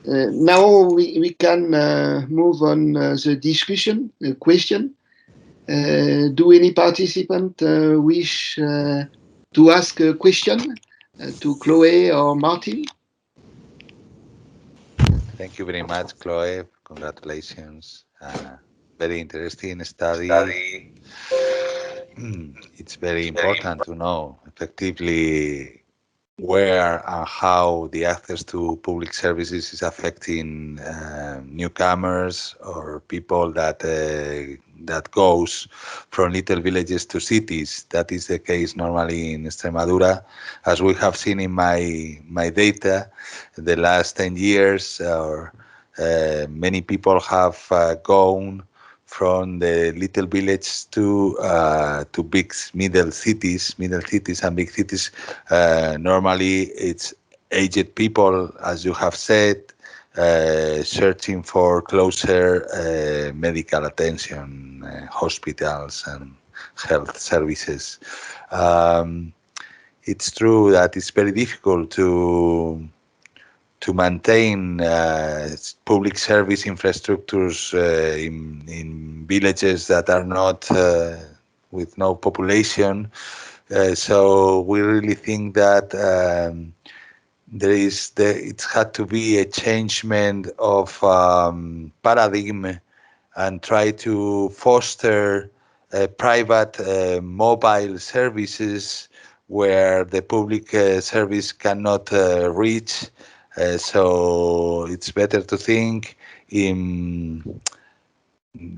Now we can move on the discussion question. Do any participant wish to ask a question to Chloe or Martin? Thank you very much, Chloe. Congratulations. Very interesting study. It's very important to know effectively where and how the access to public services is affecting newcomers or people that goes from little villages to cities. That is the case normally in Extremadura, as we have seen in my data. The last 10 years, or many people have gone from the little village to big middle cities and big cities. Normally, it's aged people, as you have said, searching for closer medical attention, hospitals and health services. Um, it's true that it's very difficult to maintain public service infrastructures in villages that are not with no population. So we really think that it had to be a changement of paradigm and try to foster private mobile services where the public service cannot reach. So it's better to think in,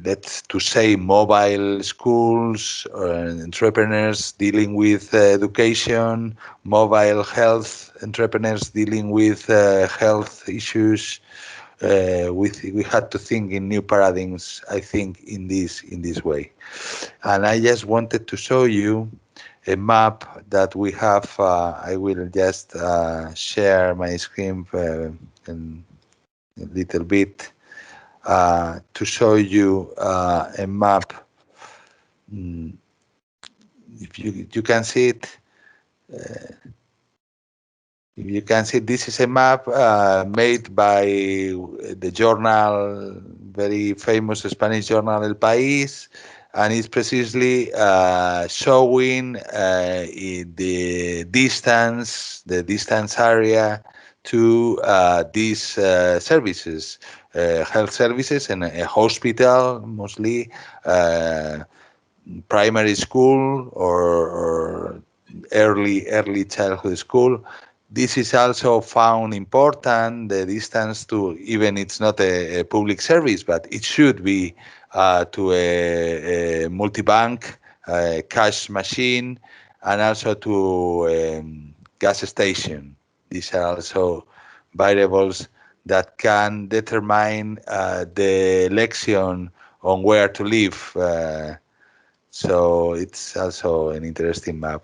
let's to say, mobile schools, entrepreneurs dealing with education, mobile health entrepreneurs dealing with health issues. We had to think in new paradigms, I think, in this way. And I just wanted to show you a map that we have. I will just share my screen in a little bit to show you a map. If you can see it, if you can see, this is a map made by the journal, very famous Spanish journal El País, and it's precisely showing the distance area to these services, health services, and a hospital, mostly primary school or early childhood school. This is also found important, the distance to, even it's not a public service, but it should be to a multi-bank cash machine, and also to gas station. These are also variables that can determine the election on where to live. So it's also an interesting map.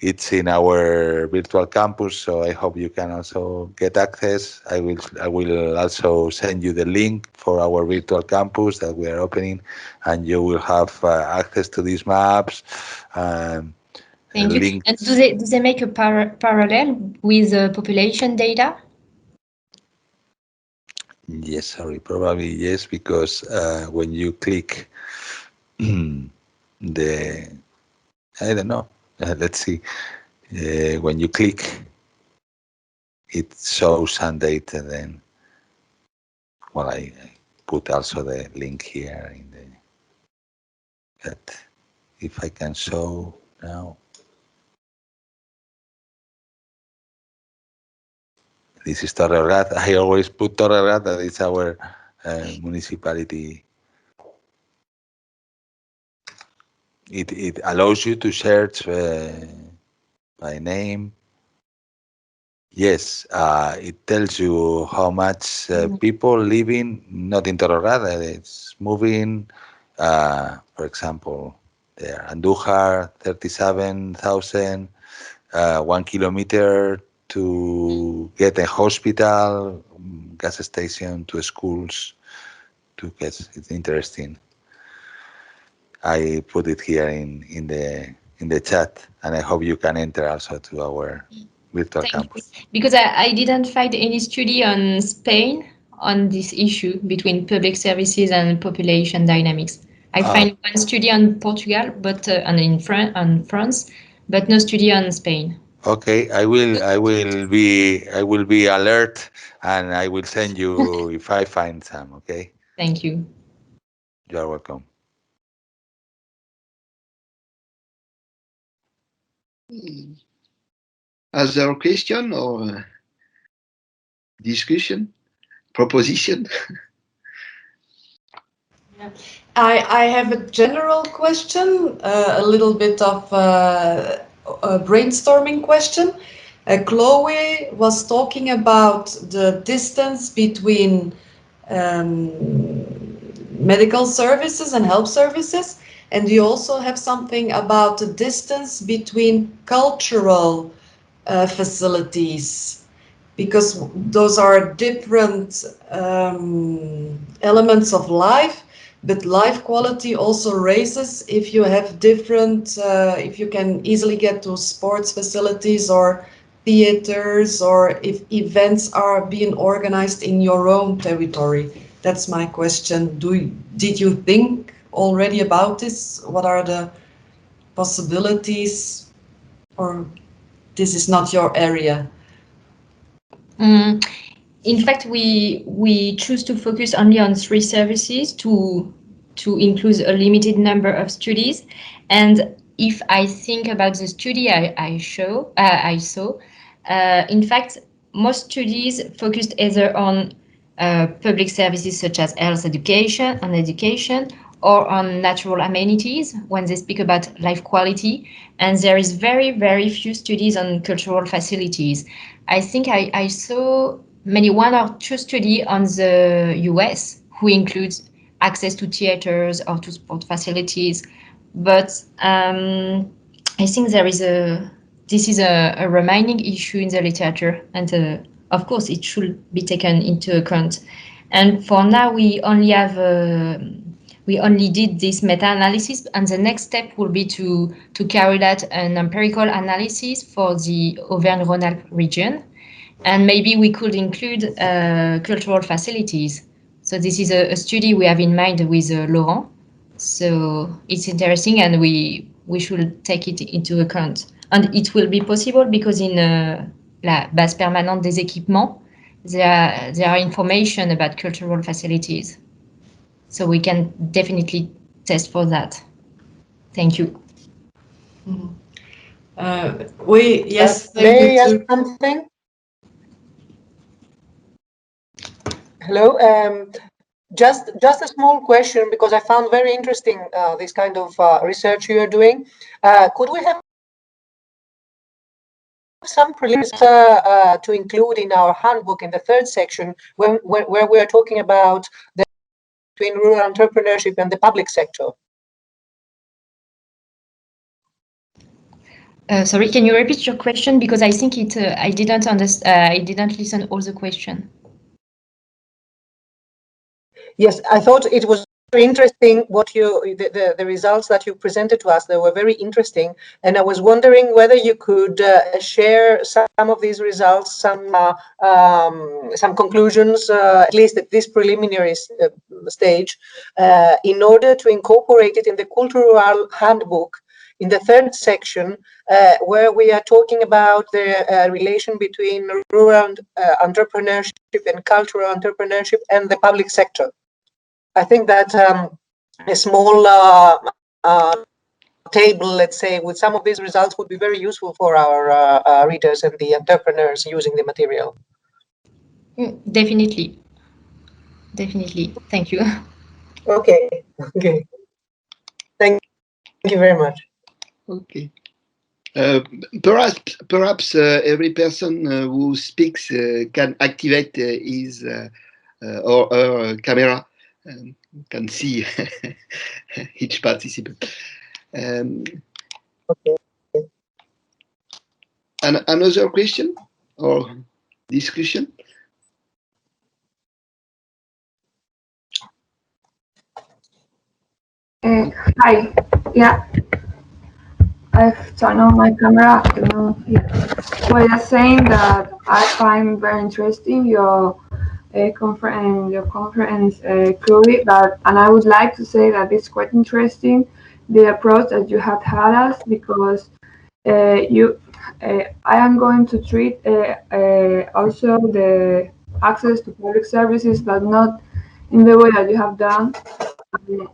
It's in our virtual campus, so I hope you can also get access. I will also send you the link for our virtual campus that we are opening, and you will have access to these maps. Thank you. And do they make a parallel with population data? Yes, sorry, probably yes, because when you click the, I don't know, let's see, when you click, it shows some data. Then, well, I put also the link here in the, but if I can show now, this is Torregat. I always put Torregat, that is our municipality. It allows you to search by name. Yes, it tells you how much people living, not in Torrogada, it's moving, for example, there, Andújar, 37,000, 1 kilometer to get a hospital, gas station, to schools, to get, it's interesting. I put it here in the chat, and I hope you can enter also to our virtual campus. Because I didn't find any study on Spain on this issue between public services and population dynamics. I find one study on Portugal, but and in France, but no study on Spain. Okay, I will be alert, and I will send you if I find some. Okay. Thank you. You are welcome. Other question or discussion, proposition? Yeah. I have a general question, a little bit of a brainstorming question. Chloe was talking about the distance between medical services and health services, and you also have something about the distance between cultural facilities, because those are different elements of life, but life quality also raises if you have different, if you can easily get to sports facilities or theaters, or if events are being organized in your own territory. That's my question. Did you think already about this? What are the possibilities, or this is not your area? In fact, we choose to focus only on 3 services to include a limited number of studies. And if I think about the study I saw, in fact, most studies focused either on public services such as health education, or on natural amenities when they speak about life quality. And there is very, very few studies on cultural facilities. I think I saw maybe 1 or 2 studies on the US who includes access to theaters or to sport facilities. But I think this is a remaining issue in the literature, and of course it should be taken into account. And for now, we only did this meta-analysis, and the next step will be to carry out an empirical analysis for the Auvergne-Rhône-Alpes region, and maybe we could include cultural facilities. So this is a study we have in mind with Laurent. So it's interesting, and we should take it into account. And it will be possible because in la base permanente des équipements, there are information about cultural facilities. So we can definitely test for that. Thank you. Yes, may I ask something? Hello. Just a small question, because I found very interesting this kind of research you are doing. Could we have some preliminaries to include in our handbook in the 3rd section, where we are talking about the between rural entrepreneurship and the public sector? Sorry, can you repeat your question, because I think I didn't understand. I didn't listen all the question. Yes, I thought it was very interesting what the results that you presented to us. They were very interesting, and I was wondering whether you could share some of these results, some conclusions, at least at this preliminary stage, in order to incorporate it in the cultural handbook in the 3rd section, where we are talking about the relation between rural entrepreneurship and cultural entrepreneurship and the public sector. I think that a small table, let's say, with some of these results would be very useful for our readers and the entrepreneurs using the material. Definitely. Thank you. Okay. Thank you very much. Okay. Perhaps every person who speaks can activate his or her camera, can see each participant. Okay. Another question or discussion? Hi. Yeah. I've turned on my camera. I don't know. Well, you're saying that I find very interesting your conference, Chloe. And I would like to say that it's quite interesting the approach that you have had us, because I am going to treat also the access to public services, but not in the way that you have done.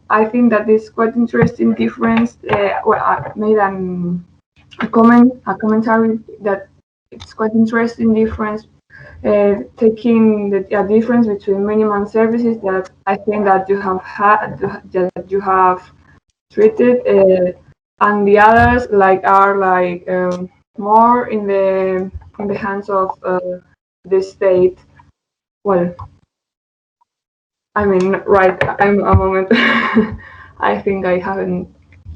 I think that is quite interesting difference. Well, I made a commentary that it's quite interesting difference, taking the difference between minimum services that I think that you have had, that you have treated, and the others are more in the hands of the state. Well, I mean, right, I'm a moment. I think I haven't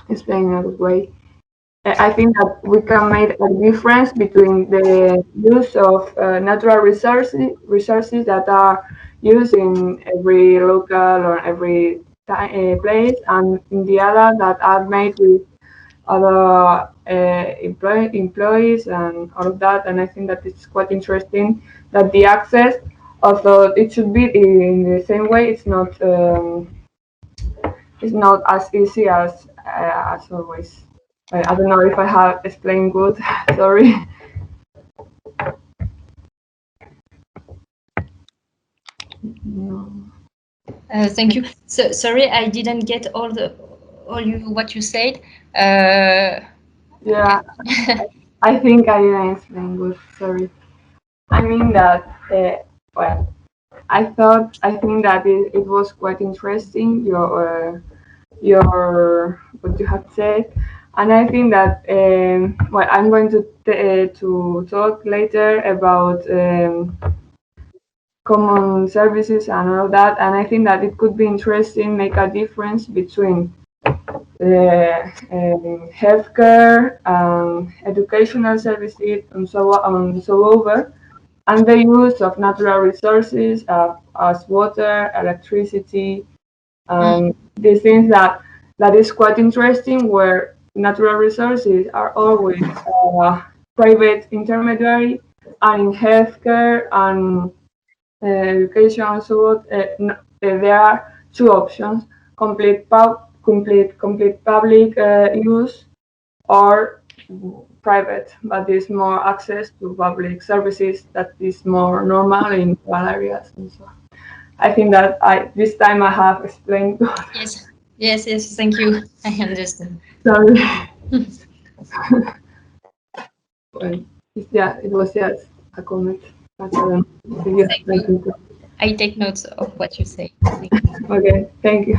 explained in a good way. I think that we can make a difference between the use of natural resources that are used in every local or every place, and in the other that are made with other employees and all of that. And I think that it's quite interesting that the access, although it should be in the same way, it's not as easy as always. I don't know if I have explained good. Sorry. No. Thank you. So sorry, I didn't get what you said. Yeah, I think I didn't explain good. Sorry. I mean that. Well, I think that it was quite interesting your what you have said, and I think that well, I'm going to talk later about common services and all of that, and I think that it could be interesting make a difference between healthcare, educational services, and so on and so over, and the use of natural resources as water, electricity, and these things that is quite interesting, where natural resources are always private intermediary, and in healthcare and education and so on, there are two options: complete public use, or private, but there's more access to public services that is more normal in rural areas and so on. I think that this time I have explained. Yes. Thank you. I understand. Sorry. Well, it was just a comment. I take notes of what you say. Okay, thank you.